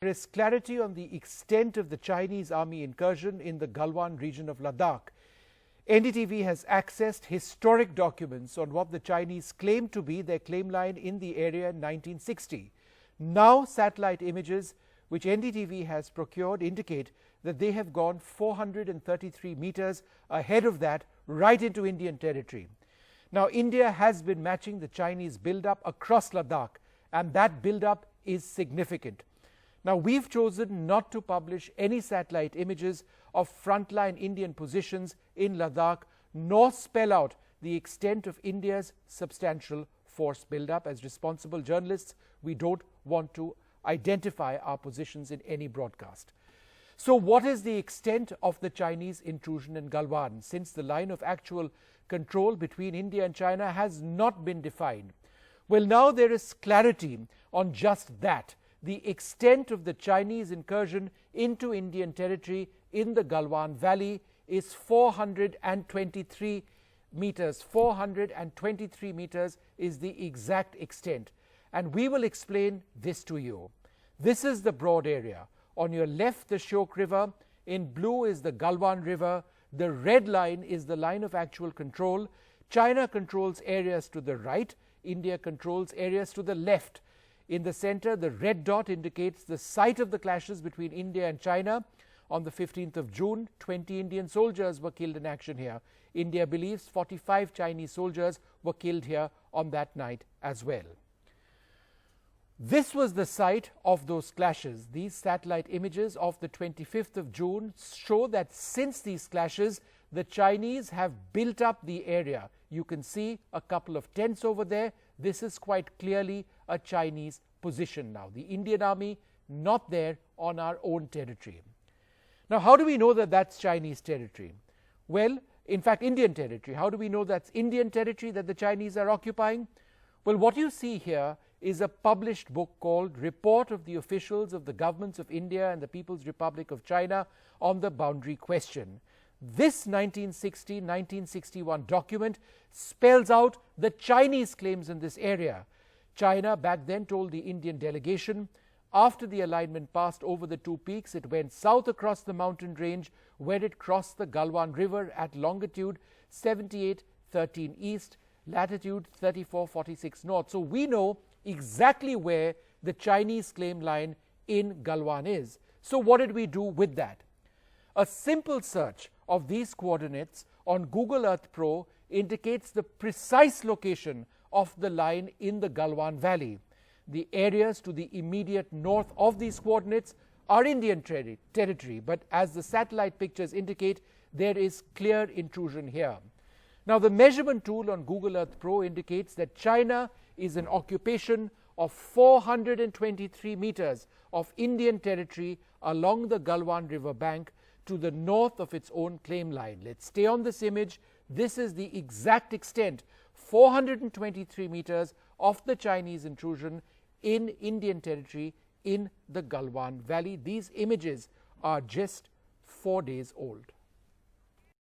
is clarity on the extent of the Chinese army incursion in the Galwan region of Ladakh. NDTV has accessed historic documents on what the Chinese claim to be their claim line in the area in 1960. Now satellite images which NDTV has procured indicate that they have gone 433 meters ahead of that right into Indian territory. Now India has been matching the Chinese build-up across Ladakh, and that build-up is significant. Now we've chosen not to publish any satellite images of frontline Indian positions in Ladakh, nor spell out the extent of India's substantial force build-up. As responsible journalists, we don't want to identify our positions in any broadcast. So what is the extent of the Chinese intrusion in Galwan, since the line of actual control between India and China has not been defined? Well, now there is clarity on just that. The extent of the Chinese incursion into Indian territory in the Galwan Valley is 423 meters. 423 meters is the exact extent. And we will explain this to you. This is the broad area. On your left, the Shyok River. In blue is the Galwan River. The red line is the line of actual control. China controls areas to the right. India controls areas to the left. In the center, the red dot indicates the site of the clashes between India and China. On the 15th of June, 20 Indian soldiers were killed in action here. India believes 45 Chinese soldiers were killed here on that night as well. This was the site of those clashes. These satellite images of the 25th of June show that since these clashes, the Chinese have built up the area. You can see a couple of tents over there. This is quite clearly a Chinese position now. The Indian army not there on our own territory. Now, how do we know that that's Chinese territory? Well, in fact, Indian territory. How do we know that's Indian territory that the Chinese are occupying? Well, what you see here is a published book called Report of the Officials of the Governments of India and the People's Republic of China on the Boundary Question. This 1960-1961 document spells out the Chinese claims in this area. China back then told the Indian delegation, after the alignment passed over the two peaks, it went south across the mountain range where it crossed the Galwan River at longitude 78.13 east, latitude 34.46 north. So we know exactly where the Chinese claim line in Galwan is. So what did we do with that? A simple search of these coordinates on Google Earth Pro indicates the precise location of the line in the Galwan Valley. The areas to the immediate north of these coordinates are Indian territory, but as the satellite pictures indicate, there is clear intrusion here. Now, the measurement tool on Google Earth Pro indicates that China is an occupation of 423 meters of Indian territory along the Galwan River bank to the north of its own claim line. Let's stay on this image. This is the exact extent, 423 meters of the Chinese intrusion in Indian territory in the Galwan Valley. These images are just 4 days old.